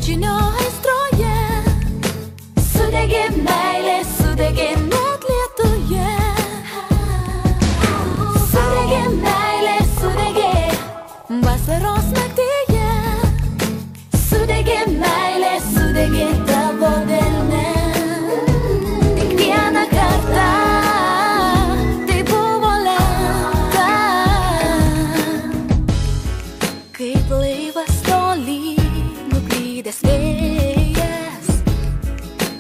bučinio aistroje. Sudegė meilė, sudegė net lietuje. Sudegė meilė, sudegė vasaros naktyje. Sudegė meilė, sudegė tavo delne. Tik vieną kartą tai buvo lenta, kaip laivas tolyn nuklydęs vėjas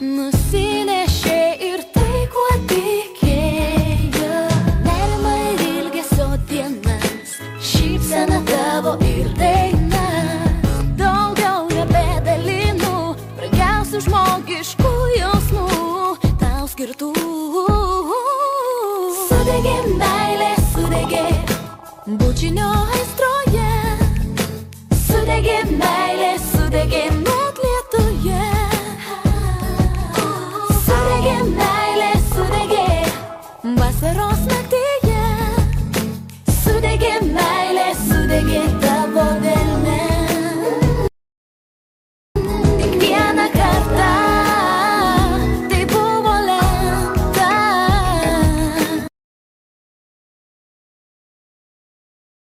nusinešė ir tai, kuo tikėjo. Nerimą ir ilgesio dienas, šypsena tavo ir dainas. Daugiau nebedalinu brangiausių žmogiškų jausmų tau skirtų. Sudegė meilė, sudegė bučinio